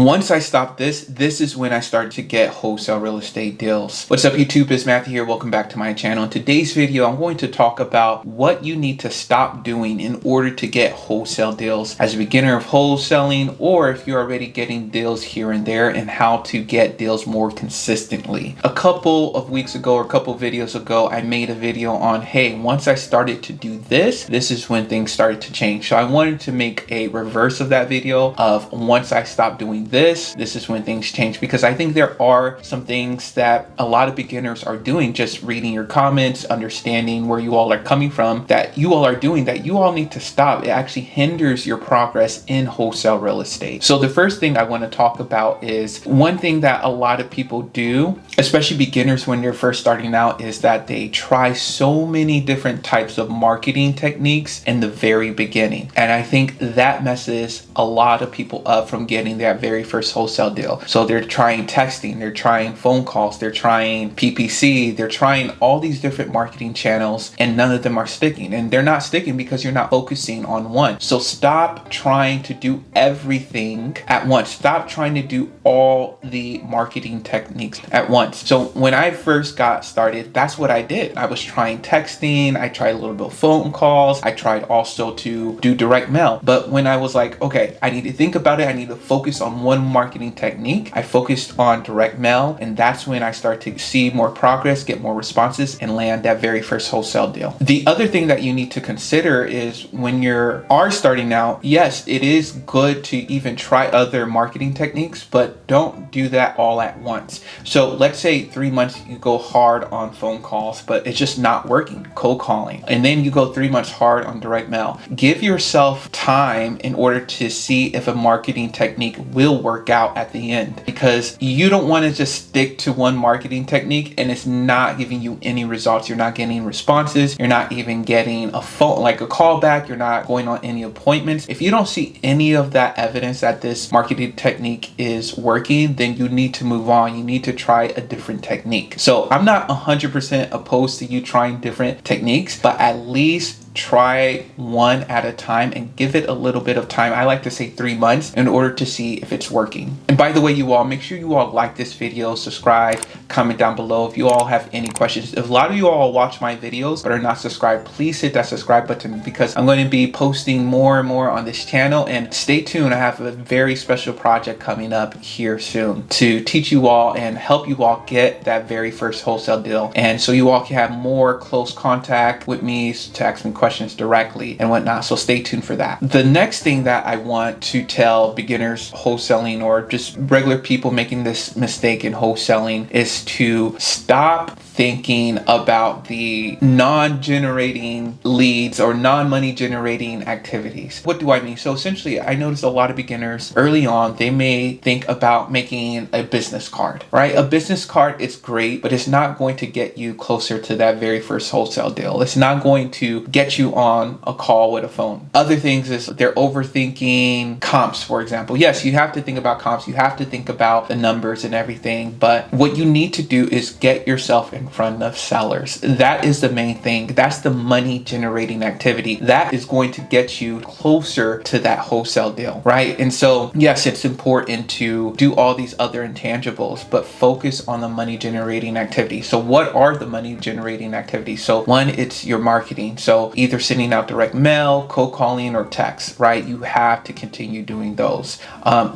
Once I stopped this is when I started to get wholesale real estate deals. What's up YouTube, it's Matthew here. Welcome back to my channel. In today's video, I'm going to talk about what you need to stop doing in order to get wholesale deals as a beginner of wholesaling, or if you're already getting deals here and there, and how to get deals more consistently. A couple of weeks ago or a couple of videos ago, I made a video on, hey, once I started to do this is when things started to change. So I wanted to make a reverse of that video of once I stopped doing this is when things change, because I think there are some things that a lot of beginners are doing, just reading your comments, understanding where you all are coming from, that you all are doing that you all need to stop. It actually hinders your progress in wholesale real estate. So the first thing I want to talk about is one thing that a lot of people do, especially beginners when they're first starting out, is that they try so many different types of marketing techniques in the very beginning. And I think that messes a lot of people up from getting that very first wholesale deal. So they're trying texting, they're trying phone calls, they're trying PPC, they're trying all these different marketing channels, and none of them are sticking. And they're not sticking because you're not focusing on one. So stop trying to do everything at once. Stop trying to do all the marketing techniques at once. So when I first got started, that's what I did. I was trying texting, I tried a little bit of phone calls, I tried also to do direct mail. But when I was like, okay, I need to think about it, I need to focus on one marketing technique, I focused on direct mail, and that's when I started to see more progress, get more responses, and land that very first wholesale deal. The other thing that you need to consider is when you are starting out, yes, it is good to even try other marketing techniques, but don't do that all at once. So let's say 3 months you go hard on phone calls, but it's just not working, cold calling. And then you go 3 months hard on direct mail. Give yourself time in order to see if a marketing technique will work out at the end, because you don't want to just stick to one marketing technique and it's not giving you any results. You're not getting responses. You're not even getting a phone, like a call back. You're not going on any appointments. If you don't see any of that evidence that this marketing technique is working, then you need to move on. You need to try a different technique. So I'm not 100% opposed to you trying different techniques, but at least try one at a time and give it a little bit of time. I like to say 3 months in order to see if it's working. And by the way, you all, make sure you all like this video, subscribe, comment down below if you all have any questions. If a lot of you all watch my videos but are not subscribed, please hit that subscribe button, because I'm going to be posting more and more on this channel. And stay tuned, I have a very special project coming up here soon to teach you all and help you all get that very first wholesale deal, and so you all can have more close contact with me to ask me questions directly and whatnot. So stay tuned for that. The next thing that I want to tell beginners wholesaling, or just regular people making this mistake in wholesaling, is to stop thinking about the non-generating leads or non-money generating activities. What do I mean? So essentially, I noticed a lot of beginners early on, they may think about making a business card, right? A business card is great, but it's not going to get you closer to that very first wholesale deal. It's not going to get you on a call with a phone. Other things is they're overthinking comps, for example. Yes, you have to think about comps. You have to think about the numbers and everything, but what you need to do is get yourself in front of sellers. That is the main thing. That's the money generating activity. That is going to get you closer to that wholesale deal, right? And so, yes, it's important to do all these other intangibles, but focus on the money generating activity. So what are the money generating activities? So one, it's your marketing. So either sending out direct mail, cold calling, or text, right? You have to continue doing those.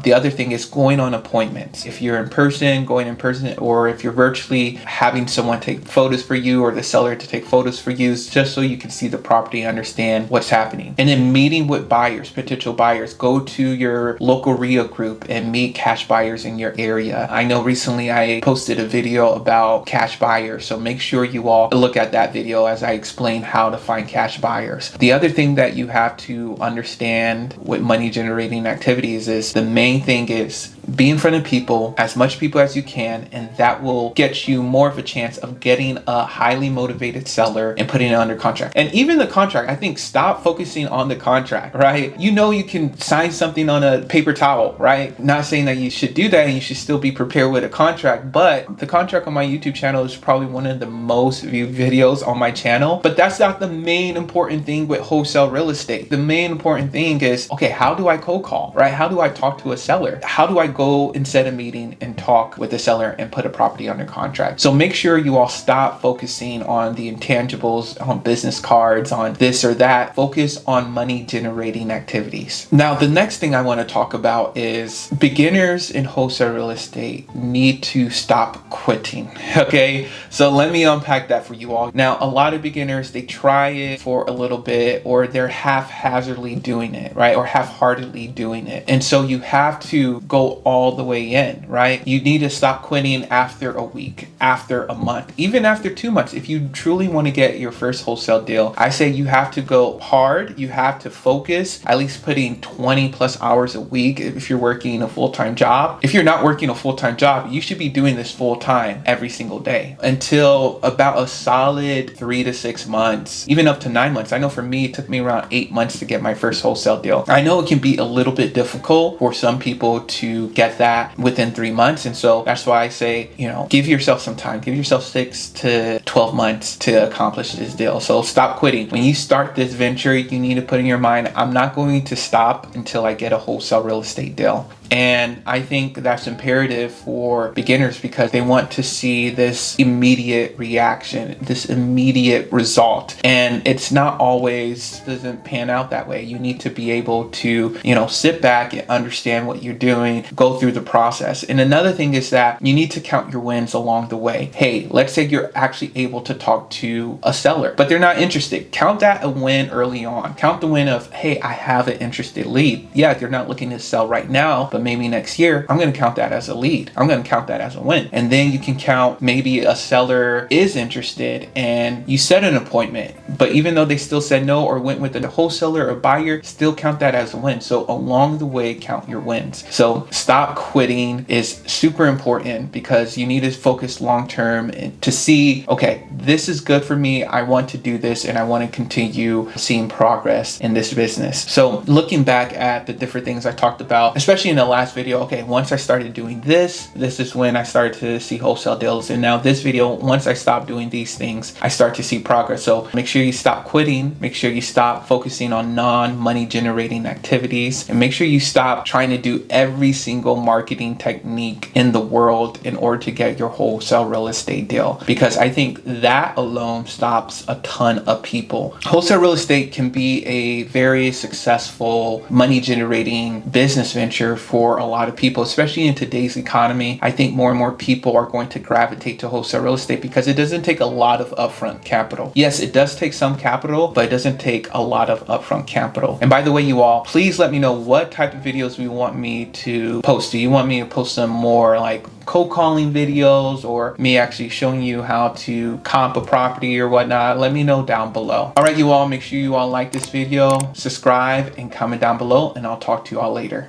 The other thing is going on appointments. If you're in person, going in person, or if you're virtually, having someone take photos for you, or the seller to take photos for you, just so you can see the property and understand what's happening. And then meeting with buyers, potential buyers. Go to your local RIA group and meet cash buyers in your area. I know recently I posted a video about cash buyers, so make sure you all look at that video as I explain how to find cash buyers. The other thing that you have to understand with money generating activities is the main thing is be in front of people, as much people as you can, and that will get you more of a chance of getting a highly motivated seller and putting it under contract. And even the contract, I think, stop focusing on the contract, right? You know, you can sign something on a paper towel, right? Not saying that you should do that and you should still be prepared with a contract, but the contract on my YouTube channel is probably one of the most viewed videos on my channel. But that's not the main important thing with wholesale real estate. The main important thing is, okay, how do I cold call, right? How do I talk to a seller? How do I go go and set a meeting and talk with the seller and put a property under contract. So make sure you all stop focusing on the intangibles, on business cards, on this or that. Focus on money generating activities. Now, the next thing I want to talk about is beginners in wholesale real estate need to stop quitting. Okay, so let me unpack that for you all. Now, a lot of beginners, they try it for a little bit, or they're haphazardly doing it, right? Or half-heartedly doing it. And so you have to go all the way in, right? You need to stop quitting after a week, after a month, even after 2 months. If you truly want to get your first wholesale deal, I say you have to go hard. You have to focus, at least putting 20 plus hours a week if you're working a full-time job. If you're not working a full-time job, you should be doing this full-time every single day until about a solid 3 to 6 months, even up to 9 months. I know for me, it took me around 8 months to get my first wholesale deal. I know it can be a little bit difficult for some people to get that within 3 months. And so that's why I say, give yourself some time, give yourself 6 to 12 months to accomplish this deal. So stop quitting. When you start this venture, you need to put in your mind, I'm not going to stop until I get a wholesale real estate deal. And I think that's imperative for beginners because they want to see this immediate reaction, this immediate result. And it's not always, doesn't pan out that way. You need to be able to, sit back and understand what you're doing, go through the process. And another thing is that you need to count your wins along the way. Hey, let's say you're actually able to talk to a seller, but they're not interested. Count that a win early on. Count the win of, hey, I have an interested lead. Yeah, they're not looking to sell right now, but maybe next year, I'm going to count that as a lead. I'm going to count that as a win. And then you can count maybe a seller is interested and you set an appointment, but even though they still said no or went with a wholesaler or buyer, still count that as a win. So along the way, count your wins. So stop quitting is super important because you need to focus long-term to see, okay, this is good for me. I want to do this and I want to continue seeing progress in this business. So looking back at the different things I talked about, especially in the last video, okay, once I started doing this is when I started to see wholesale deals. And now this video, once I stopped doing these things, I start to see progress. So make sure you stop quitting, make sure you stop focusing on non-money generating activities, and make sure you stop trying to do every single marketing technique in the world in order to get your wholesale real estate deal. Because I think that alone stops a ton of people. Wholesale real estate can be a very successful money generating business venture for a lot of people, especially in today's economy. I think more and more people are going to gravitate to wholesale real estate because it doesn't take a lot of upfront capital. Yes, it does take some capital, but it doesn't take a lot of upfront capital. And by the way, you all, please let me know what type of videos you want me to post. Do you want me to post some more like cold calling videos or me actually showing you how to comp a property or whatnot? Let me know down below. All right, you all, make sure you all like this video, subscribe, and comment down below, and I'll talk to you all later.